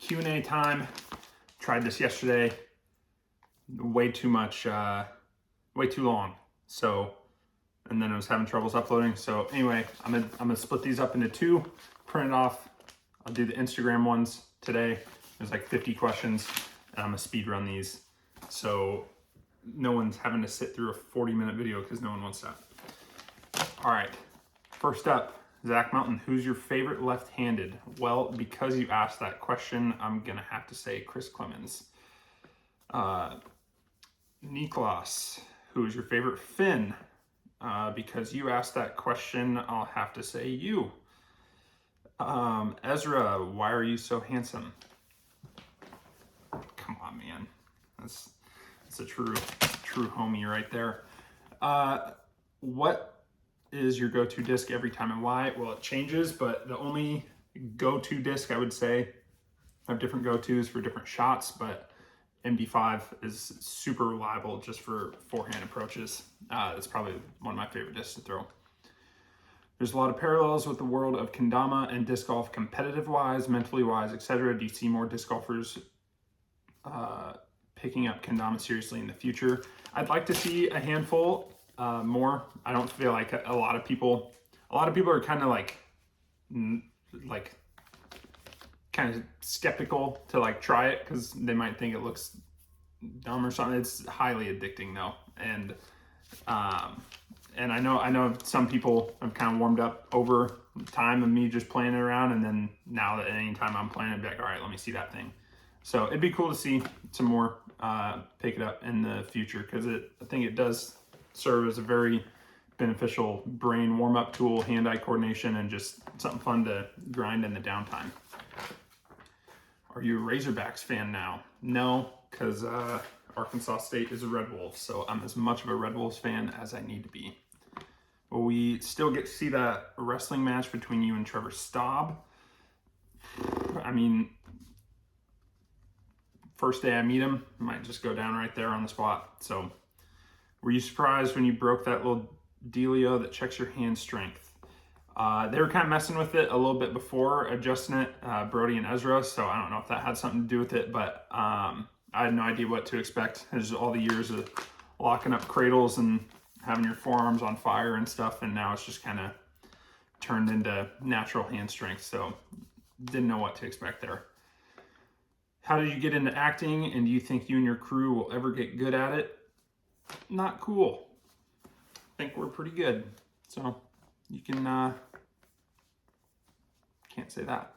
Q&A time. Tried this yesterday. Way too much, way too long. So, and then I was having troubles uploading. So anyway, I'm gonna split these up into two, print it off. I'll do the Instagram ones today. There's like 50 questions, and I'm gonna speed run these. So no one's having to sit through a 40-minute video because no one wants that. All right, first up, Zach Mountain, who's your favorite left-handed? Well, because you asked that question, I'm gonna have to say Chris Clemens. Niklas, who is your favorite Finn? Because you asked that question, I'll have to say you. Ezra, why are you so handsome? Come on, man. That's a true homie right there. What is your go-to disc every time and why? Well, it changes, but the only go-to disc I would say, I have different go-tos for different shots, but MD5 is super reliable just for forehand approaches. It's probably one of my favorite discs to throw. There's a lot of parallels with the world of kendama and disc golf, competitive-wise, mentally-wise, etc. Do you see more disc golfers picking up kendama seriously in the future? I'd like to see a handful more. I don't feel like a lot of people are kind of like kind of skeptical to like try it because they might think it looks dumb or something. It's highly addicting though, and I know some people have kind of warmed up over time of me just playing it around, and then now that anytime I'm playing, I'd be like, all right, let me see that thing. So it'd be cool to see some more pick it up in the future because I think it does serve as a very beneficial brain warm-up tool, hand-eye coordination, and just something fun to grind in the downtime. Are you a Razorbacks fan now? No, because Arkansas State is a Red Wolves, so I'm as much of a Red Wolves fan as I need to be. Will we still get to see that wrestling match between you and Trevor Staub? I mean, first day I meet him, might just go down right there on the spot. So, were you surprised when you broke that little dealio that checks your hand strength? They were kind of messing with it a little bit before adjusting it, Brody and Ezra, so I don't know if that had something to do with it, but I had no idea what to expect. There's all the years of locking up cradles and having your forearms on fire and stuff, and now it's just kind of turned into natural hand strength, so didn't know what to expect there. How did you get into acting, and do you think you and your crew will ever get good at it? Not cool. I think we're pretty good, so you can can't say that.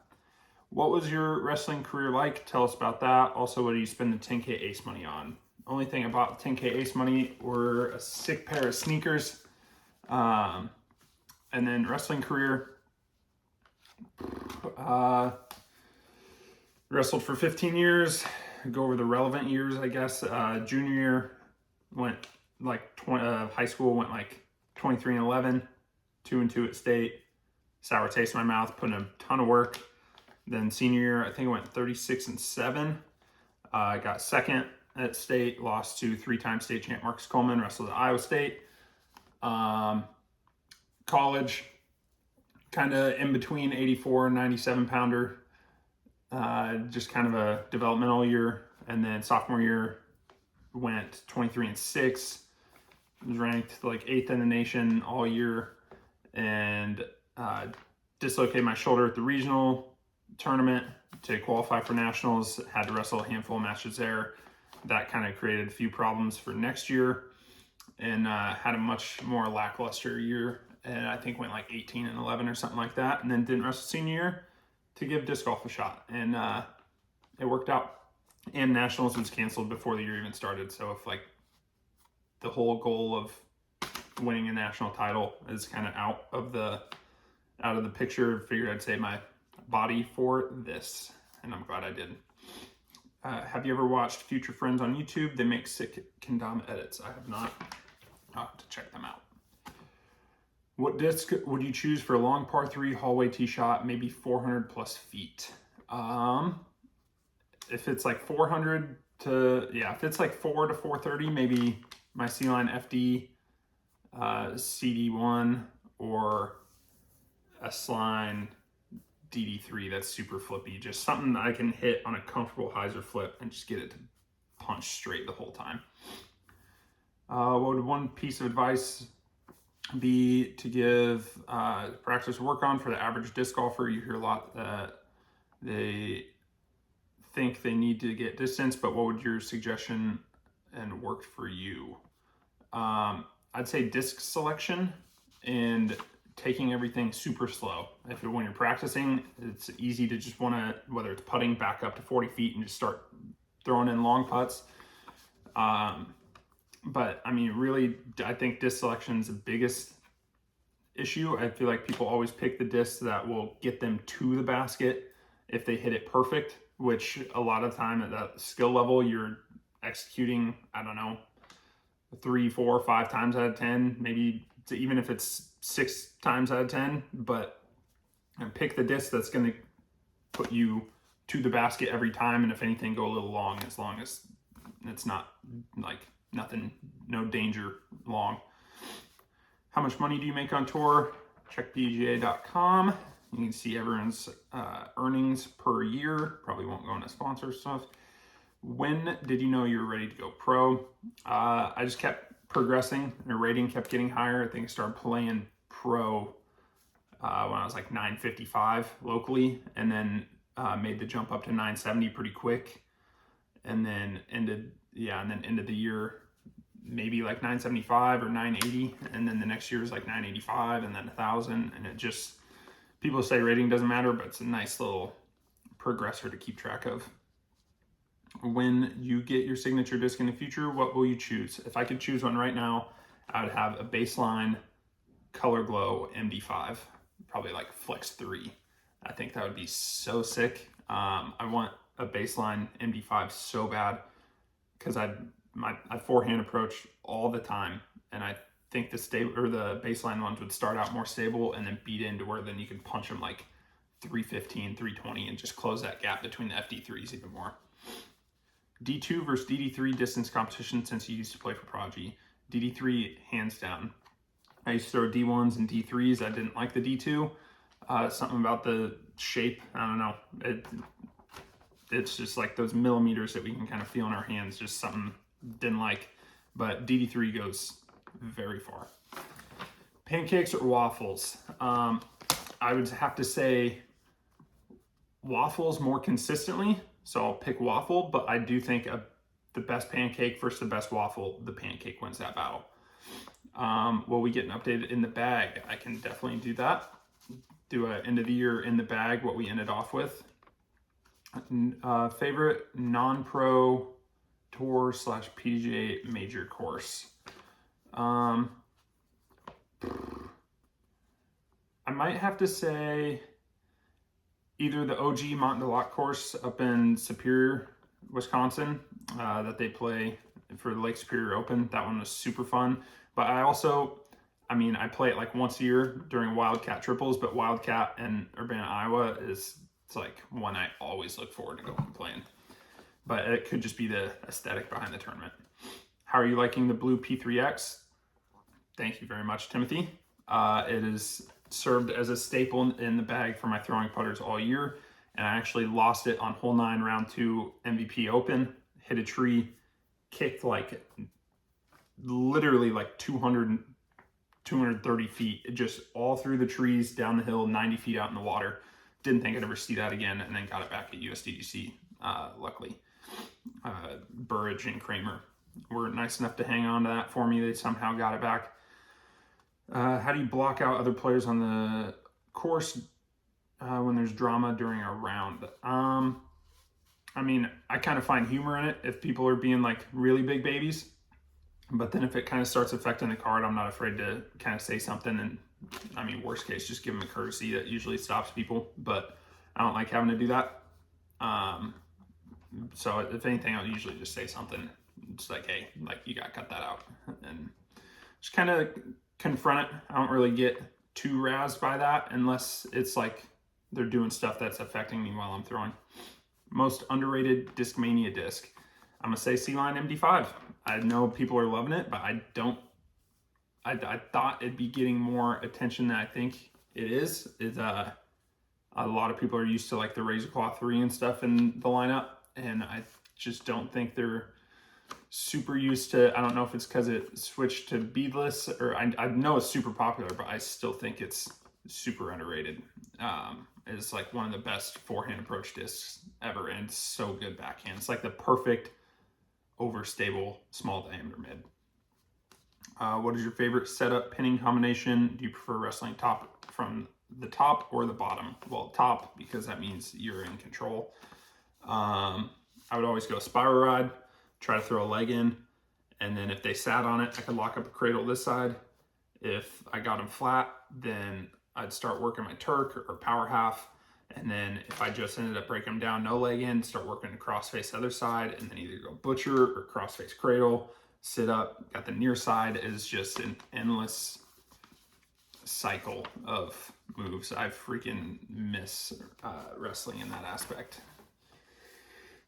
What was your wrestling career like? Tell us about that. Also, what do you spend the 10K Ace money on? Only thing about 10K Ace money were a sick pair of sneakers. And then wrestling career, wrestled for 15 years. Go over the relevant years, I guess. Junior year went like high school went like 23-11, 2-2 at state. Sour taste in my mouth, put in a ton of work. Then senior year, I think I went 36-7. I got second at state, lost to three-time state champ Marcus Coleman, wrestled at Iowa State. College, kind of in between 84 and 97 pounder. Just kind of a developmental year. And then sophomore year, went 23-6. Was ranked like 8th in the nation all year. And dislocated my shoulder at the regional tournament to qualify for nationals. Had to wrestle a handful of matches there. That kind of created a few problems for next year, and had a much more lackluster year. And I think went like 18-11 or something like that. And then didn't wrestle senior year to give disc golf a shot, and it worked out. And nationals was canceled before the year even started. So if like the whole goal of winning a national title is kind of out of the picture, figured I'd save my body for this, and I'm glad I did. Have you ever watched Future Friends on YouTube? They make sick kendama edits. I have not. I'll have to check them out. What disc would you choose for a long par 3 hallway tee shot, maybe 400 plus feet? If it's like 400 to, if it's like 4 to 430, maybe my C-Line FD, CD1, or S-Line DD3 that's super flippy. Just something that I can hit on a comfortable hyzer flip and just get it to punch straight the whole time. What would one piece of advice be to give practice to work on for the average disc golfer? You hear a lot that they think they need to get distance, but what would your suggestion and worked for you? I'd say disc selection and taking everything super slow. When you're practicing, it's easy to just want to, whether it's putting back up to 40 feet and just start throwing in long putts. But I mean, really, I think disc selection is the biggest issue. I feel like people always pick the discs that will get them to the basket if they hit it perfect, which a lot of time at that skill level, you're executing, I don't know, 3, 4, 5 times out of 10, maybe even if it's 6 times out of 10, but pick the disc that's going to put you to the basket every time, and if anything, go a little long, as long as it's not like nothing, no danger long. How much money do you make on tour? Check PGA.com. You can see everyone's earnings per year. Probably won't go into sponsor stuff. When did you know you were ready to go pro? I just kept progressing. The rating kept getting higher. I think I started playing pro when I was like 955 locally, and then made the jump up to 970 pretty quick, and then ended the year maybe like 975 or 980, and then the next year was like 985, and then 1,000, and it just, people say rating doesn't matter, but it's a nice little progressor to keep track of. When you get your signature disc in the future, what will you choose? If I could choose one right now, I would have a baseline Color Glow MD5, probably like Flex 3. I think that would be so sick. I want a baseline MD5 so bad because I forehand approach all the time, and I think the baseline ones would start out more stable and then beat into where then you can punch them like 315, 320 and just close that gap between the FD3s even more. D2 versus DD3 distance competition since you used to play for Prodigy. DD3 hands down. I used to throw D1s and D3s. I didn't like the D2. Something about the shape, I don't know. It's just like those millimeters that we can kind of feel in our hands, just something didn't like. But DD3 goes very far. Pancakes or waffles? I would have to say waffles more consistently, so I'll pick waffle, but I do think the best pancake versus the best waffle, the pancake wins that battle. Will we get an update in the bag? I can definitely do that. Do an end of the year in the bag, what we ended off with. Favorite non-pro tour / PGA major course? I might have to say either the OG Mont de Lac course up in Superior, Wisconsin, that they play for the Lake Superior Open. That one was super fun. But I play it like once a year during Wildcat triples, but Wildcat in Urbana, Iowa it's like one I always look forward to going and playing. But it could just be the aesthetic behind the tournament. How are you liking the blue P3X? Thank you very much, Timothy. It is served as a staple in the bag for my throwing putters all year, and I actually lost it on hole 9 round 2 MVP Open. Hit a tree, kicked like literally like 230 feet, just all through the trees, down the hill, 90 feet out in the water. Didn't think I'd ever see that again, and then got it back at USDGC, luckily. Burridge and Kramer were nice enough to hang on to that for me. They somehow got it back. How do you block out other players on the course when there's drama during a round? I kind of find humor in it if people are being like really big babies. But then if it kind of starts affecting the card, I'm not afraid to kind of say something. And worst case, just give them a courtesy. That usually stops people. But I don't like having to do that. So if anything, I'll usually just say something. It's like, hey, like you got to cut that out. And just kind of confront it. I don't really get too razzed by that unless it's like they're doing stuff that's affecting me while I'm throwing. Most underrated Discmania disc. I'm going to say C-Line MD5. I know people are loving it, but I thought it'd be getting more attention than I think it is. A lot of people are used to like the Razor Claw 3 and stuff in the lineup, and I just don't think they're super used to. I don't know if it's because it switched to beadless, or I know it's super popular, but I still think it's super underrated. It's like one of the best forehand approach discs ever, and so good backhand. It's like the perfect overstable small diameter mid. What is your favorite setup pinning combination? Do you prefer wrestling top from the top or the bottom? Well, top, because that means you're in control. I would always go spiral ride, try to throw a leg in, and then if they sat on it, I could lock up a cradle this side. If I got them flat, then I'd start working my Turk or power half. And then if I just ended up breaking them down, no leg in, start working the crossface other side, and then either go butcher or crossface cradle, sit up, got the near side. Is just an endless cycle of moves. I freaking miss wrestling in that aspect.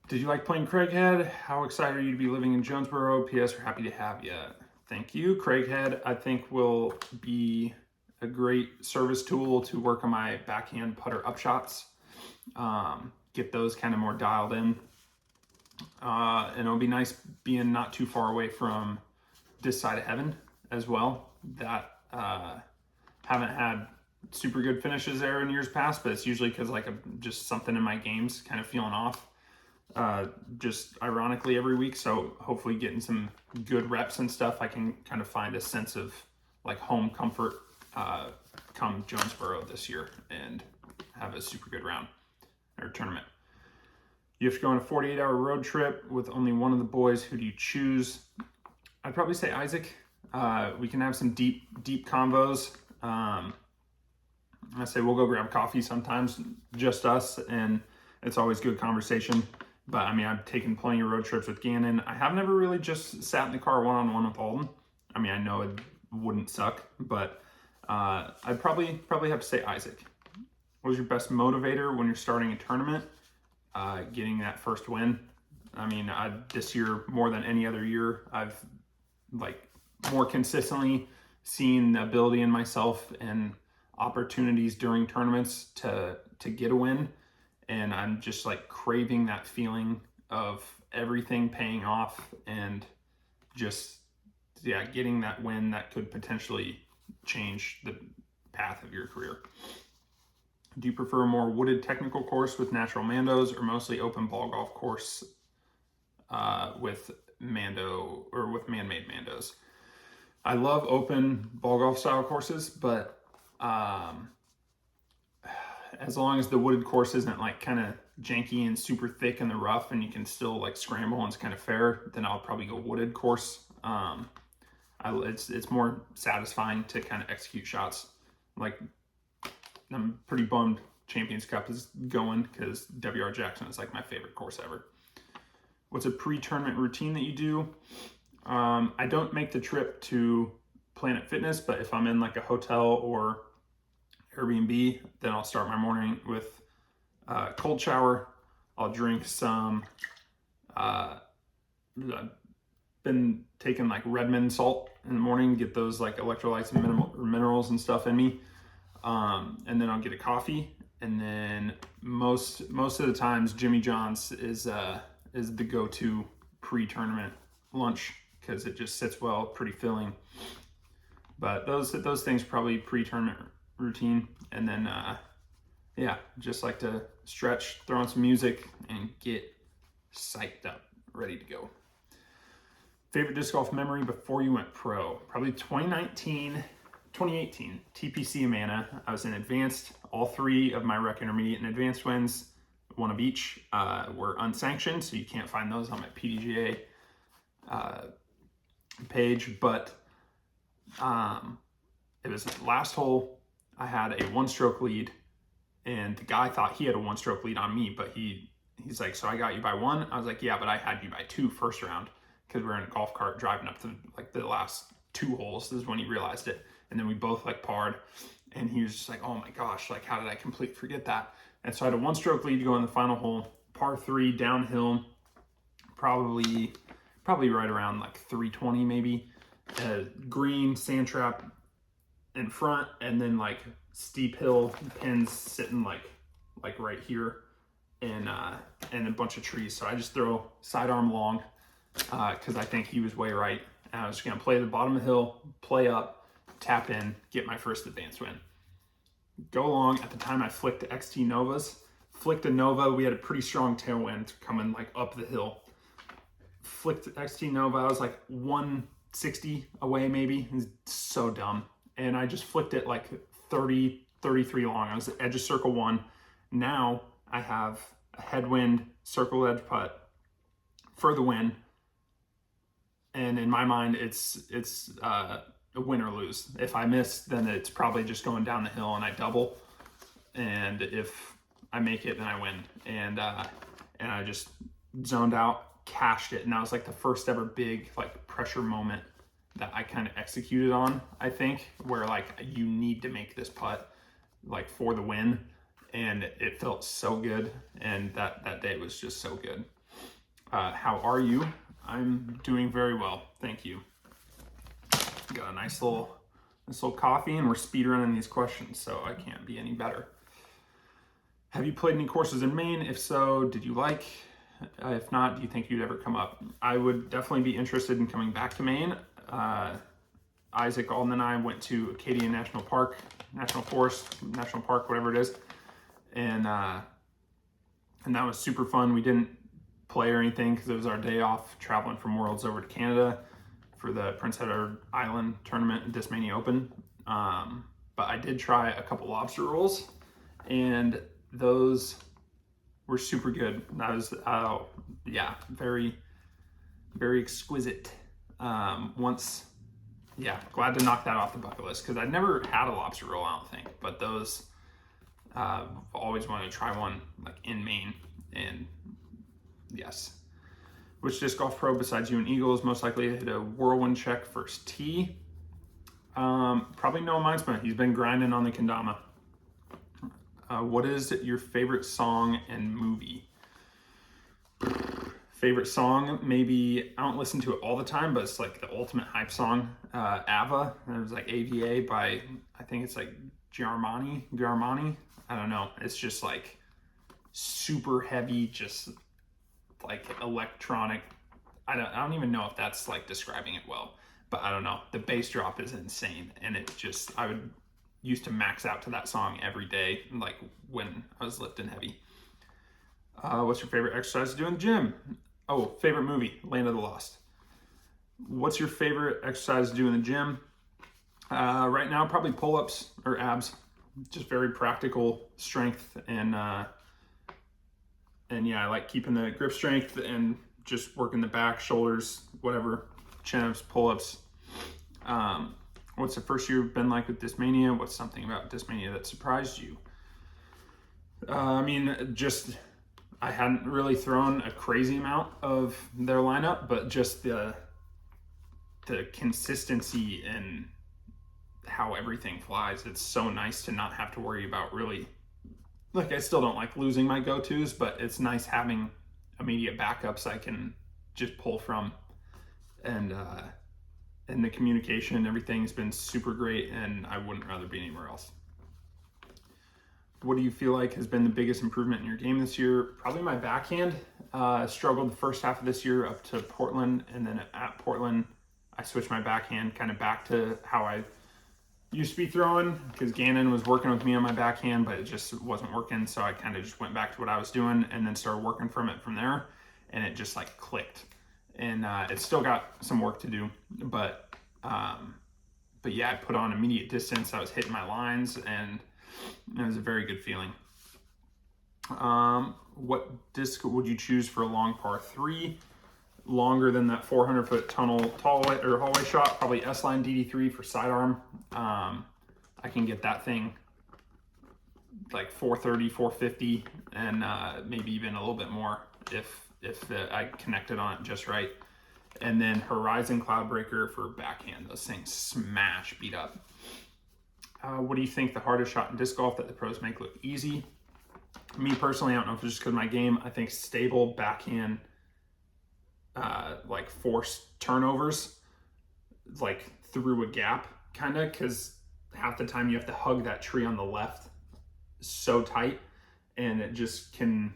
Did you like playing Craighead? How excited are you to be living in Jonesboro? P.S. We're happy to have you. Thank you. Craighead, I think, will be a great service tool to work on my backhand putter upshots. Get those kind of more dialed in. And it'll be nice being not too far away from this side of heaven as well. That haven't had super good finishes there in years past, but it's usually because like just something in my games kind of feeling off. Just ironically every week. So hopefully getting some good reps and stuff, I can kind of find a sense of like home comfort come Jonesboro this year and have a super good round or tournament. You have to go on a 48-hour road trip with only one of the boys. Who do you choose? I'd probably say Isaac. We can have some deep combos. I say we'll go grab coffee sometimes, just us, and it's always good conversation. But I mean, I've taken plenty of road trips with Gannon. I have never really just sat in the car one-on-one with Alden. I mean, I know it wouldn't suck, but I'd probably have to say Isaac. What was your best motivator when you're starting a tournament? Getting that first win. I mean, this year more than any other year, I've like more consistently seen the ability in myself and opportunities during tournaments to get a win. And I'm just like craving that feeling of everything paying off and just, yeah, getting that win that could potentially change the path of your career. Do you prefer a more wooded technical course with natural mandos or mostly open ball golf course with mando or with man-made mandos? I love open ball golf style courses, but as long as the wooded course isn't like kind of janky and super thick in the rough and you can still like scramble and it's kind of fair, then I'll probably go wooded course. It's more satisfying to kind of execute shots. Like, I'm pretty bummed Champions Cup is going because W.R. Jackson is like my favorite course ever. What's a pre-tournament routine that you do? I don't make the trip to Planet Fitness, but if I'm in like a hotel or Airbnb, then I'll start my morning with a cold shower. I'll drink some, I've been taking like Redmond salt in the morning, get those like electrolytes and minerals and stuff in me. And then I'll get a coffee, and then most of the times Jimmy John's is the go-to pre-tournament lunch because it just sits well, pretty filling. But those things probably pre-tournament routine, and then yeah, just like to stretch, throw on some music, and get psyched up, ready to go. Favorite disc golf memory before you went pro? Probably 2018, TPC Amana. I was in advanced. All three of my rec intermediate and advanced wins, one of each, were unsanctioned, so you can't find those on my PDGA page. But it was the last hole. I had a one-stroke lead, and the guy thought he had a one-stroke lead on me, but he's like, so I got you by one? I was like, yeah, but I had you by two first round, because we were in a golf cart driving up to like the last two holes. This is when he realized it. And then we both like parred, and he was just like, oh my gosh, like how did I completely forget that? And so I had a one-stroke lead to go in the final hole, par 3 downhill, probably right around like 320 maybe. Green sand trap in front, and then like steep hill, pins sitting like like right here, and a bunch of trees. So I just throw sidearm long because I think he was way right. And I was just gonna play the bottom of the hill, play up, tap in, get my first advance win. Go along. At the time I flicked XT Novas. Flicked a Nova. We had a pretty strong tailwind coming like up the hill. Flicked XT Nova. I was like 160 away maybe. It was so dumb. And I just flicked it like 30, 33 long. I was at edge of circle 1. Now I have a headwind circle edge putt for the win. And in my mind, it's a win or lose. If I miss, then it's probably just going down the hill and I double. And if I make it, then I win. And I just zoned out, cashed it, and that was like the first ever big like pressure moment that I kind of executed on, I think, where like you need to make this putt like for the win, and it felt so good, and that day was just so good. How are you? I'm doing very well, thank you. Got a nice little coffee, and we're speed running these questions, so I can't be any better. Have you played any courses in Maine? If so, did you like? If not, do you think you'd ever come up? I would definitely be interested in coming back to Maine. Isaac Alden and I went to Acadia National Park, National Forest, National Park, whatever it is, and that was super fun. We didn't play or anything because it was our day off traveling from Worlds over to Canada for the Prince Edward Island tournament and Discmania Open. But I did try a couple lobster rolls, and those were super good. That was, very, very exquisite. Glad to knock that off the bucket list because I'd never had a lobster roll, I don't think, but those, always wanted to try one like in Maine. And yes. Which disc golf pro besides you and Eagle is most likely to hit a whirlwind check first tee? Probably Noah Meinsma. He's been grinding on the kendama. What is your favorite song and movie? Favorite song, maybe, I don't listen to it all the time, but it's like the ultimate hype song, Ava. It was like AVA by, I think it's like Giarmani. I don't know. It's just like super heavy, just like electronic. I don't even know if that's like describing it well, but I don't know. The bass drop is insane, and I would used to max out to that song every day, like when I was lifting heavy. What's your favorite exercise to do in the gym? Oh, favorite movie, Land of the Lost. What's your favorite exercise to do in the gym? Right now, probably pull-ups or abs. Just very practical strength, and yeah, I like keeping the grip strength and just working the back, shoulders, whatever, chin-ups, pull-ups. What's the first year been like with Discmania? What's something about Discmania that surprised you? I hadn't really thrown a crazy amount of their lineup, but just the consistency and how everything flies. It's so nice to not have to worry about really, like, I still don't like losing my go-tos, but it's nice having immediate backups I can just pull from. And the communication and everything's been super great, and I wouldn't rather be anywhere else. What do you feel like has been the biggest improvement in your game this year? Probably my backhand. Struggled the first half of this year up to Portland, and then at Portland, I switched my backhand kind of back to how I used to be throwing, because Gannon was working with me on my backhand, but it just wasn't working, so I kind of just went back to what I was doing and then started working from there, and it just like clicked. And it's still got some work to do, but yeah, I put on immediate distance. I was hitting my lines, and it was a very good feeling. What disc would you choose for a long par 3? Longer than that 400-foot hallway shot, probably S-Line DD3 for sidearm. I can get that thing like 430, 450, and maybe even a little bit more if I connected on it just right. And then Horizon Cloudbreaker for backhand. Those things smash, beat up. What do you think the hardest shot in disc golf that the pros make look easy? Me personally, I don't know if it's just because of my game. I think stable backhand, like forced turnovers, like through a gap, kind of, because half the time you have to hug that tree on the left so tight, and it just can,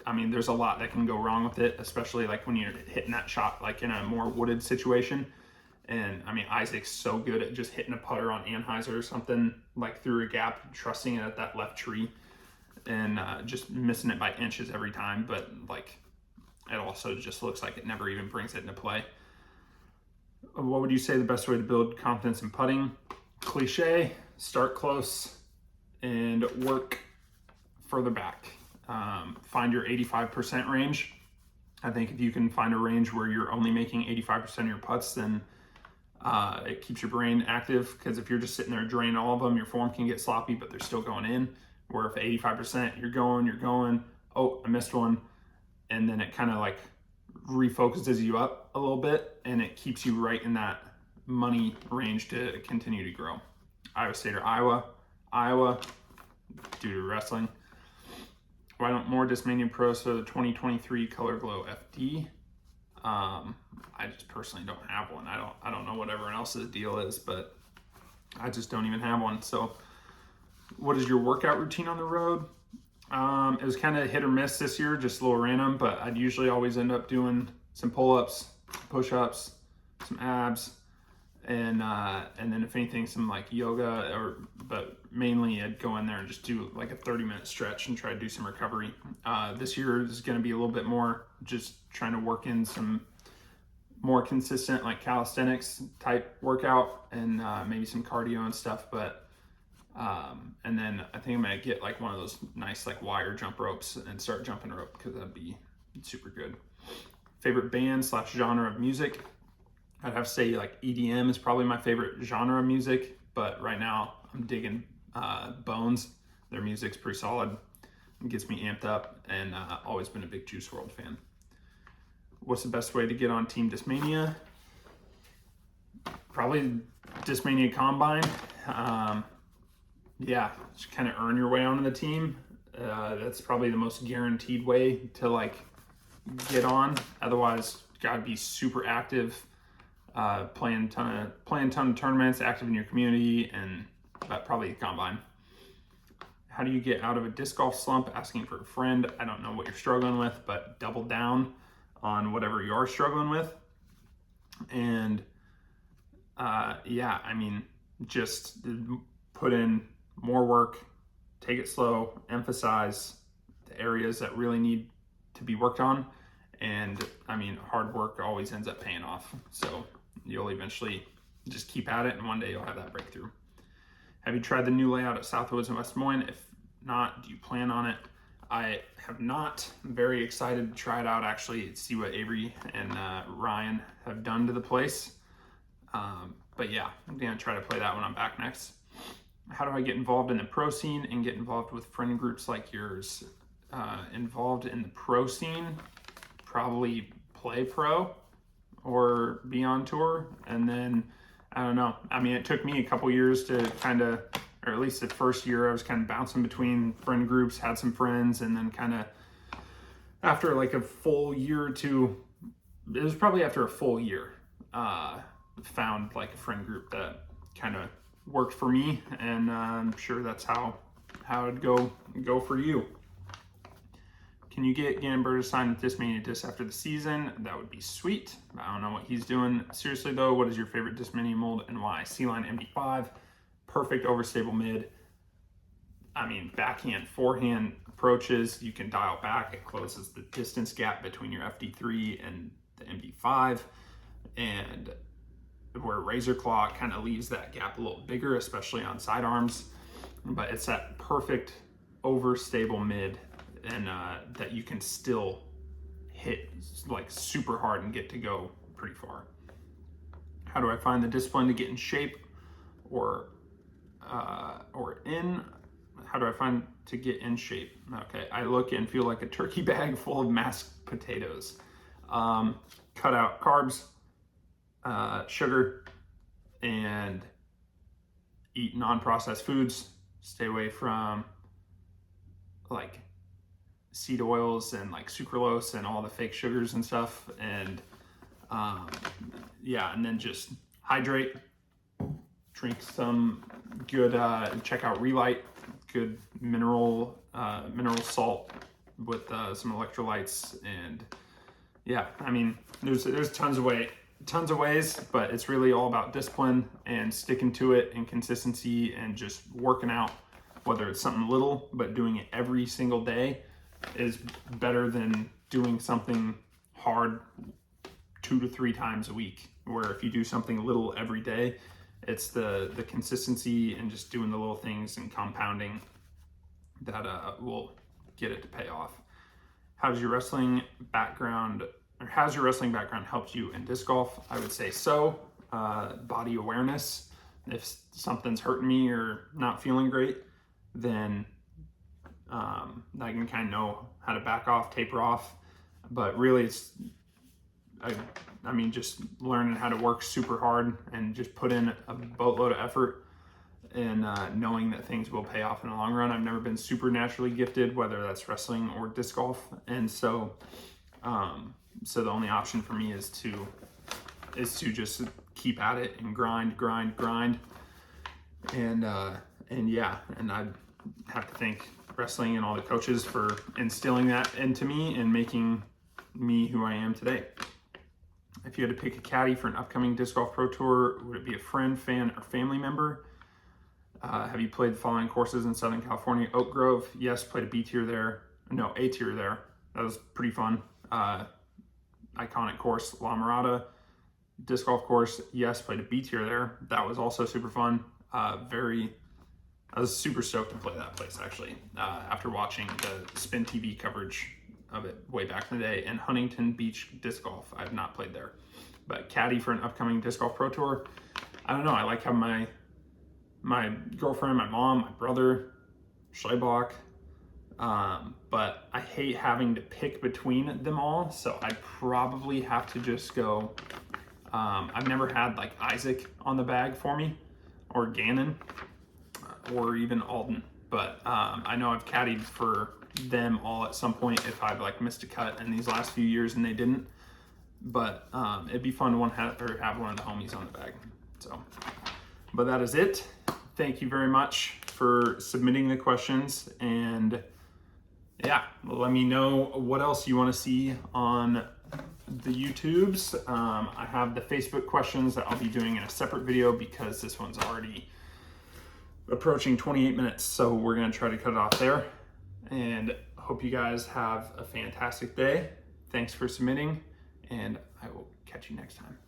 I mean, there's a lot that can go wrong with it, especially like when you're hitting that shot like in a more wooded situation. And I mean, Isaac's so good at just hitting a putter on Anheuser or something like through a gap, trusting it at that left tree, and just missing it by inches every time. But like, it also just looks like it never even brings it into play. What would you say the best way to build confidence in putting? Cliche, start close and work further back. Find your 85% range. I think if you can find a range where you're only making 85% of your putts, then it keeps your brain active, because if you're just sitting there draining all of them, your form can get sloppy, but they're still going in. Where if 85%, you're going, oh, I missed one. And then it kind of like refocuses you up a little bit, and it keeps you right in that money range to continue to grow. Iowa State or Iowa, due to wrestling. Why don't more Discmania pros for the 2023 Color Glow FD? I just personally don't have one. I don't know what everyone else's deal is, but I just don't even have one. So what is your workout routine on the road? It was kind of hit or miss this year, just a little random, but I'd usually always end up doing some pull-ups, push-ups, some abs, and then if anything, some like yoga, but mainly I'd go in there and just do like a 30-minute stretch and try to do some recovery. This year is going to be a little bit more just trying to work in some more consistent like calisthenics type workout, and maybe some cardio and stuff, but and then I think I'm gonna get like one of those nice like wire jump ropes and start jumping rope, because that'd be super good. Favorite band / genre of music? I'd have to say like EDM is probably my favorite genre of music, but right now I'm digging Bones. Their music's pretty solid. It gets me amped up, and always been a big Juice WRLD fan. What's the best way to get on Team Discmania? Probably Discmania Combine. Yeah, just kind of earn your way onto the team. That's probably the most guaranteed way to like get on. Otherwise, gotta be super active, playing ton of tournaments, active in your community, and probably Combine. How do you get out of a disc golf slump? Asking for a friend. I don't know what you're struggling with, but double down on whatever you are struggling with. And yeah, I mean, just put in more work, take it slow, emphasize the areas that really need to be worked on. And I mean, hard work always ends up paying off. So you'll eventually just keep at it, and one day you'll have that breakthrough. Have you tried the new layout at Southwoods in West Des Moines? If not, do you plan on it? I have not. I'm very excited to try it out, actually, see what Avery and Ryan have done to the place. But yeah, I'm gonna try to play that when I'm back next. How do I get involved in the pro scene and get involved with friend groups like yours? Involved in the pro scene, probably play pro or be on tour. And then, I don't know. I mean, it took me a couple years to kind of, or at least the first year, I was kind of bouncing between friend groups, had some friends, and then kind of after like a full year or two, it was probably after a full year, found like a friend group that kind of worked for me, and I'm sure that's how it'd go for you. Can you get Gannon to sign with Discmania Disc after the season? That would be sweet. I don't know what he's doing. Seriously though, what is your favorite Discmania mold and why? C-Line MD5, perfect overstable mid. I mean, backhand, forehand approaches, you can dial back. It closes the distance gap between your FD3 and the MD5, and where Razor Claw kind of leaves that gap a little bigger, especially on sidearms. But it's that perfect overstable mid, and that you can still hit like super hard and get to go pretty far. How do I find the discipline to get in shape, or in? How do I find to get in shape? Okay, I look and feel like a turkey bag full of mashed potatoes. Cut out carbs, sugar, and eat non-processed foods. Stay away from like seed oils and like sucralose and all the fake sugars and stuff. And yeah, and then just hydrate, drink some good, check out Relight, good mineral salt with some electrolytes. And yeah, I mean, there's tons of ways, but it's really all about discipline and sticking to it and consistency and just working out. Whether it's something little, but doing it every single day is better than doing something hard 2 to 3 times a week. Where if you do something little every day, it's the consistency and just doing the little things and compounding that will get it to pay off. How's your wrestling background helped you in disc golf? I would say so. Body awareness. If something's hurting me or not feeling great, then I can kind of know how to back off, taper off. But really, it's I mean, just learning how to work super hard and just put in a boatload of effort, and knowing that things will pay off in the long run. I've never been supernaturally gifted, whether that's wrestling or disc golf, and so the only option for me is to just keep at it and grind, and yeah, and I have to thank wrestling and all the coaches for instilling that into me and making me who I am today. If you had to pick a caddy for an upcoming Disc Golf Pro Tour, would it be a friend, fan, or family member? Have you played the following courses in Southern California? Oak Grove, yes, played a A tier there. That was pretty fun. Iconic course, La Mirada. Disc golf course, yes, played a B tier there. That was also super fun. I was super stoked to play that place, actually, after watching the Spin TV coverage of it way back in the day. And Huntington Beach Disc Golf, I have not played there. But caddy for an upcoming Disc Golf Pro Tour, I don't know. I like how my girlfriend, my mom, my brother, Schleibach, but I hate having to pick between them all, so I probably have to just go. I've never had like Isaac on the bag for me, or Gannon, or even Alden, but I know I've caddied for them all at some point if I've like missed a cut in these last few years and they didn't. But it'd be fun to have one of the homies on the bag. So, but that is it. Thank you very much for submitting the questions, and yeah, let me know what else you want to see on the YouTubes. I have the Facebook questions that I'll be doing in a separate video because this one's already approaching 28 minutes, so we're going to try to cut it off there. And hope you guys have a fantastic day. Thanks for submitting, and I will catch you next time.